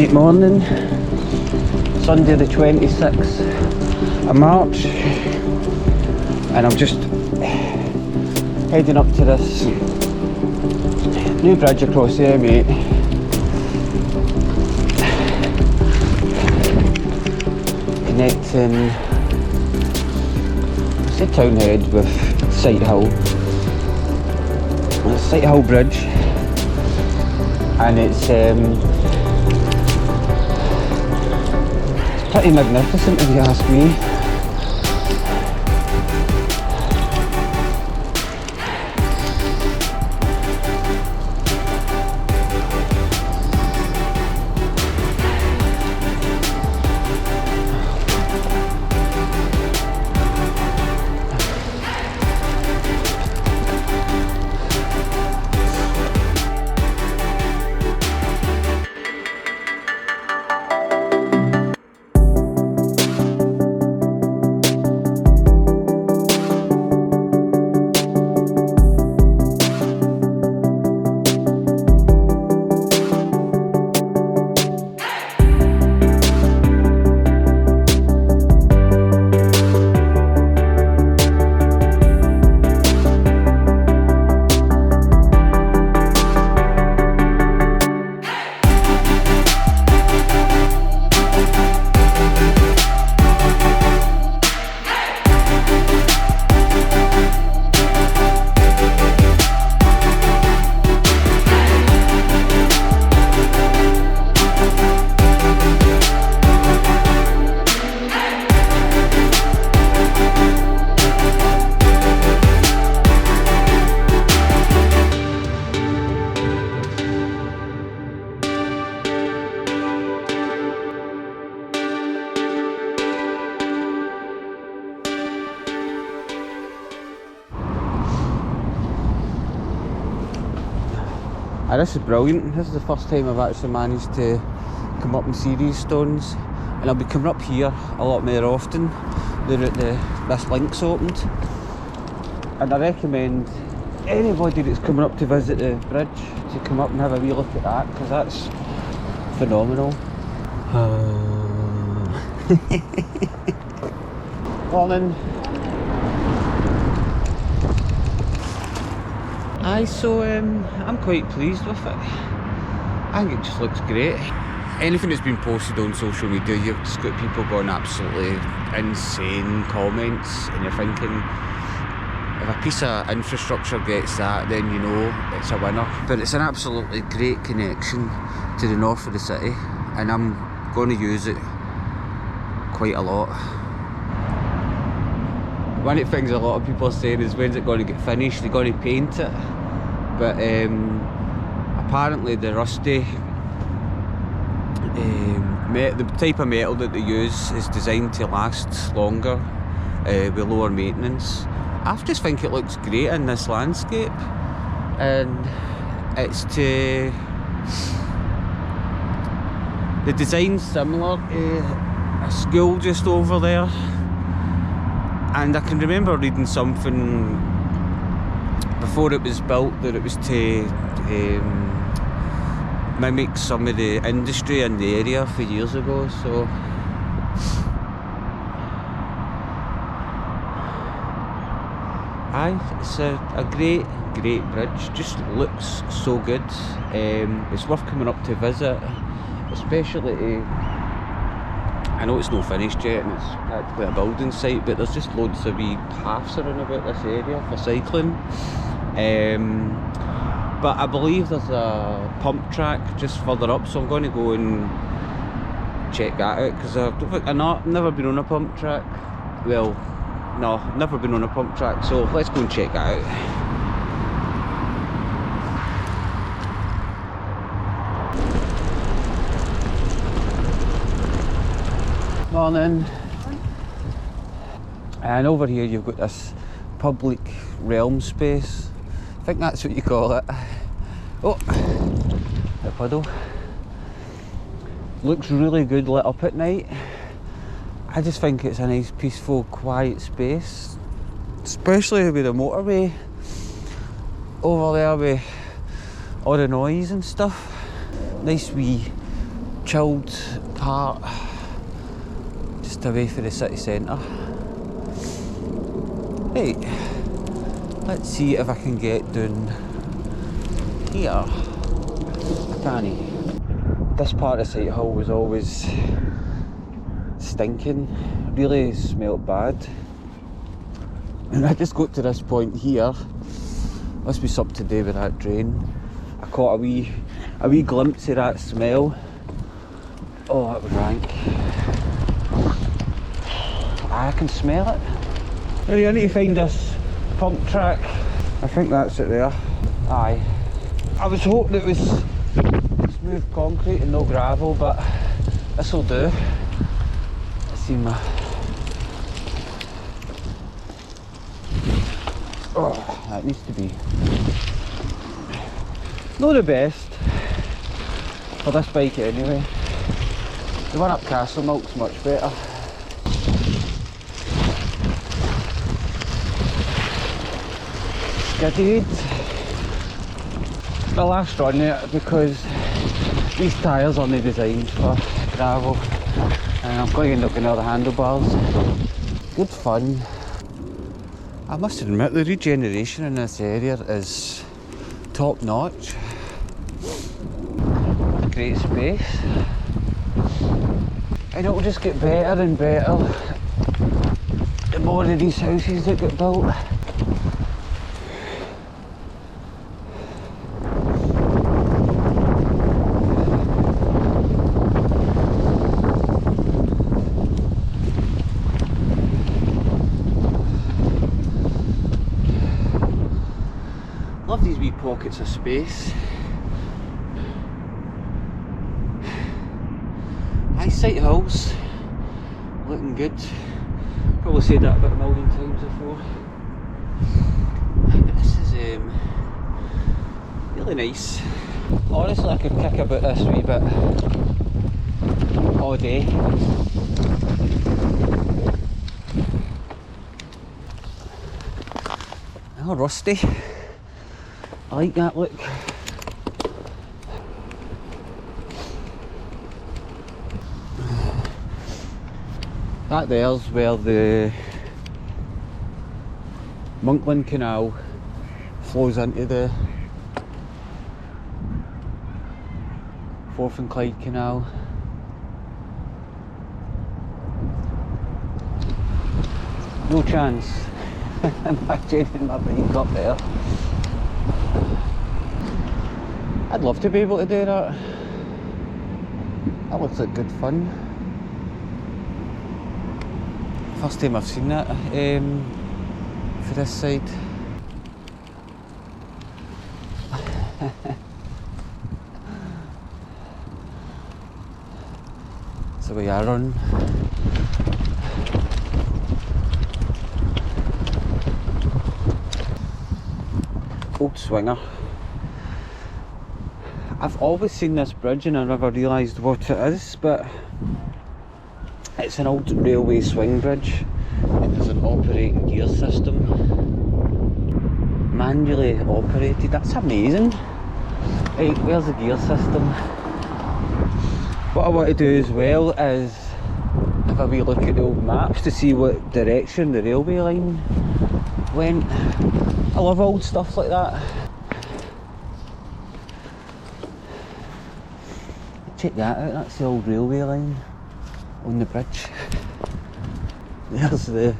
Right, morning, Sunday the 26th of March, and I'm just heading up to this new bridge across the M8. Connecting the Townhead with Sighthill. It's Sighthill Bridge, and it's pretty magnificent if you ask me. This is brilliant. This is the first time I've actually managed to come up and see these stones, and I'll be coming up here a lot more often now that this link's opened. And I recommend anybody that's coming up to visit the bridge to come up and have a wee look at that, because that's phenomenal. Morning. Aye, so I'm quite pleased with it. I think it just looks great. Anything that's been posted on social media, you've just got people going absolutely insane comments, and you're thinking, if a piece of infrastructure gets that, then you know it's a winner. But it's an absolutely great connection to the north of the city, and I'm going to use it quite a lot. One of the things a lot of people are saying is, when's it going to get finished? They're going to paint it, but apparently the rusty, the type of metal that they use is designed to last longer with lower maintenance. I just think it looks great in this landscape, and it's the design's similar to a school just over there. And I can remember reading something before it was built that it was to mimic some of the industry in the area for years ago. So aye, it's a great bridge. Just looks so good. It's worth coming up to visit, especially to, I know it's not finished yet and it's practically a building site, but there's just loads of wee paths around about this area for cycling. But I believe there's a pump track just further up, so I'm going to go and check that out, because I've never been on a pump track. Well, no, I've never been on a pump track, so let's go and check that out. Morning. And over here you've got this public realm space. I think that's what you call it. Oh, a puddle. Looks really good lit up at night. I just think it's a nice, peaceful, quiet space, especially with the motorway over there with all the noise and stuff. Nice wee chilled part, just away from the city centre. Right, let's see if I can get down here. I can't. This part of Sighthill was always stinking, really smelt bad. And I just got to this point here, must be something to do with that drain. I caught a wee glimpse of that smell. Oh, that was rank. I can smell it. Right, I need to find this pump track. I think that's it there. Aye. I was hoping it was smooth concrete and no gravel, but this'll do. I see my... Oh, that needs to be... not the best for this bike anyway. The one up Castlemilk's much better. Skidded. My last run it because these tyres aren't designed for gravel and I'm going to end up getting all the handlebars. Good fun. I must admit the regeneration in this area is top notch. Great space. And it'll just get better and better the more of these houses that get built. Love these wee pockets of space. Aye, Sightill's looking good. Probably said that about a million times before. Aye, but this is really nice. Honestly, I could kick about this wee bit all day. Oh, rusty. I like that look. That there's where the Monkland Canal flows into the Forth and Clyde Canal. No chance. Imagine my bike up there. I'd love to be able to do that. That looks like good fun. First time I've seen that for this side. That's the way I run. Old swinger. I've always seen this bridge and I never realised what it is, but it's an old railway swing bridge. It has an operating gear system. Manually operated, that's amazing. Right, where's the gear system? What I want to do as well is have a wee look at the old maps to see what direction the railway line went. I love old stuff like that. Check that out, that's the old railway line on the bridge. There's the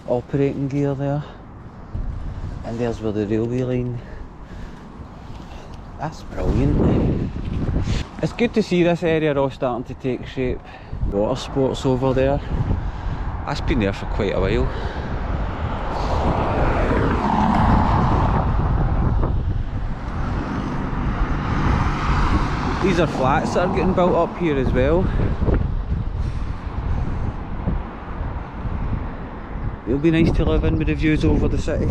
operating gear there, and there's where the railway line. That's brilliant. It's good to see this area all starting to take shape. Water sports over there. That's been there for quite a while. These are flats that are getting built up here as well. It'll be nice to live in with the views over the city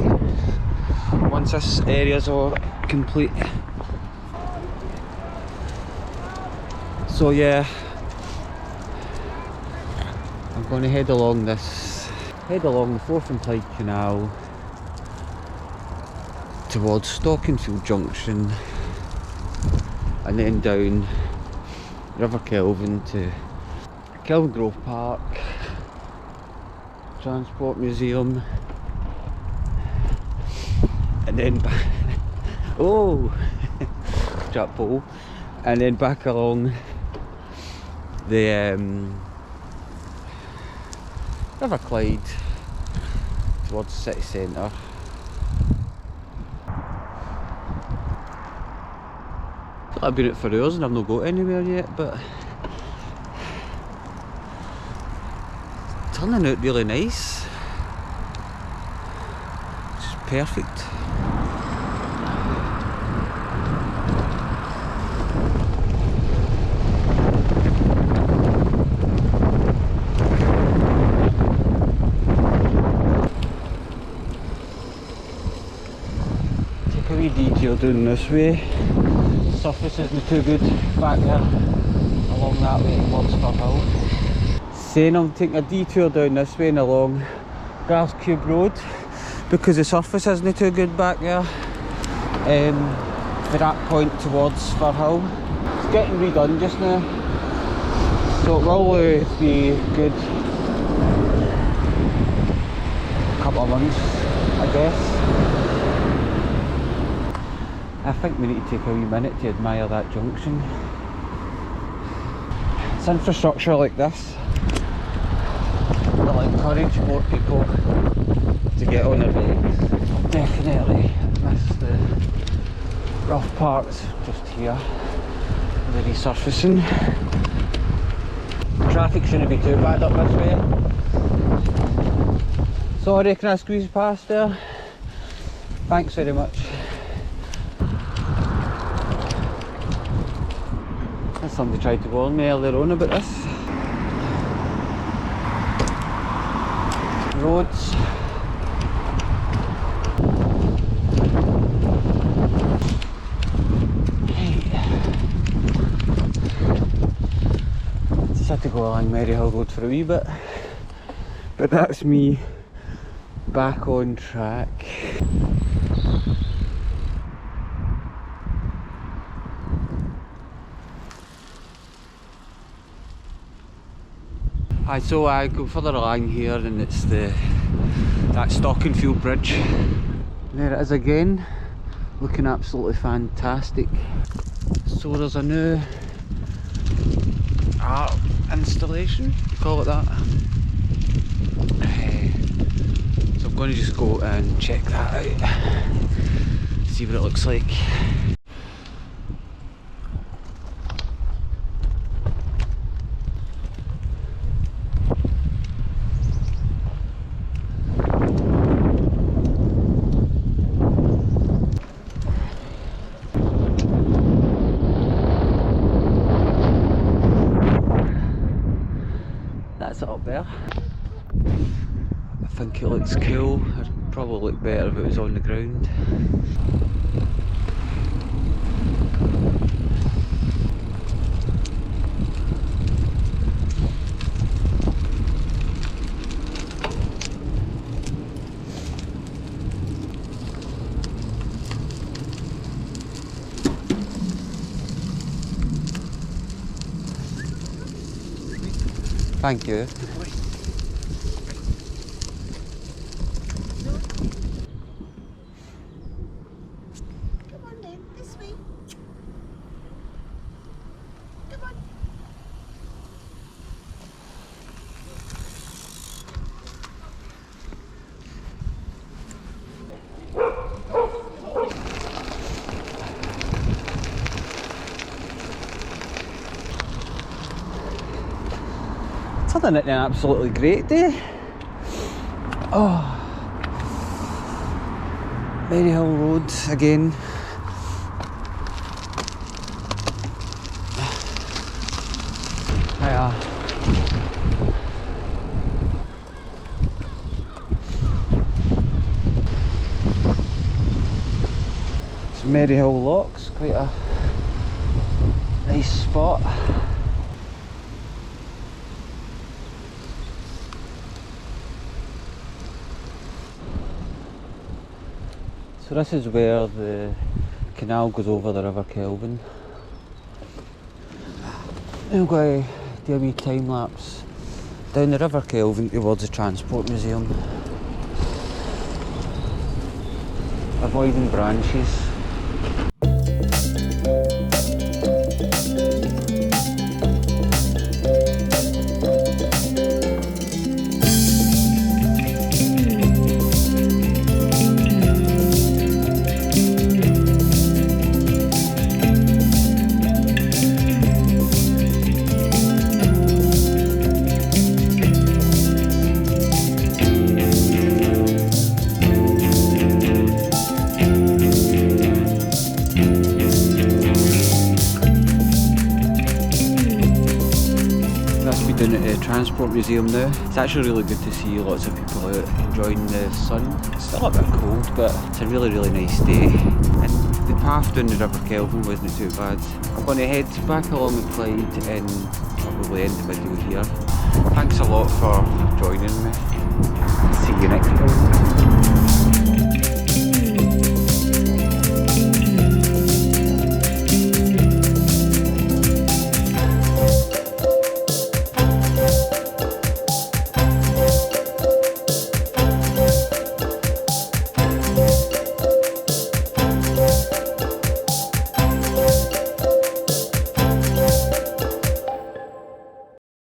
once this area's all complete. So yeah, I'm going to head along the Forth and Clyde Canal towards Stockingfield Junction and then down River Kelvin to Kelvin Grove Park, Transport Museum, and then back, oh, strap pole, and then back along the River Clyde towards the city centre. I've been out for hours and I've not got anywhere yet, but turning out really nice. It's perfect. Take a wee detour down this way. Surface isn't too good back there along that way towards Stockingfield. Saying I'm taking a detour down this way and along Glasgow Road because the surface isn't too good back there for that point towards Stockingfield. It's getting redone just now, so it will be good a couple of months, I guess. I think we need to take a wee minute to admire that junction. It's infrastructure like this that'll encourage more people to get on their bikes. Definitely miss the rough parts just here, the resurfacing. Traffic shouldn't be too bad up this way. Sorry, can I squeeze past there? Thanks very much. Somebody tried to warn me earlier on about this. Roads. Just had to go along Maryhill Road for a wee bit, but that's me back on track. So I go further along here and it's that Stockingfield bridge. There it is again, looking absolutely fantastic. So there's a new art installation, call it that. So I'm going to just go and check that out, see what it looks like. That's it up there. I think it looks cool. It'd probably look better if it was on the ground. Thank you. Come on then, this way. Come on. Isn't it an absolutely great day? Oh, Maryhill Road again. Hiya. It's Maryhill Locks, quite a nice spot. So this is where the canal goes over the River Kelvin. I'm going to do a wee time lapse down the River Kelvin towards the Transport Museum. Avoiding branches. Down at the Transport Museum now. It's actually really good to see lots of people out enjoying the sun. It's still a bit cold, but it's a really nice day. And the path down the River Kelvin wasn't too bad. I'm going to head back along with Clyde and probably end the video here. Thanks a lot for joining me. See you next time.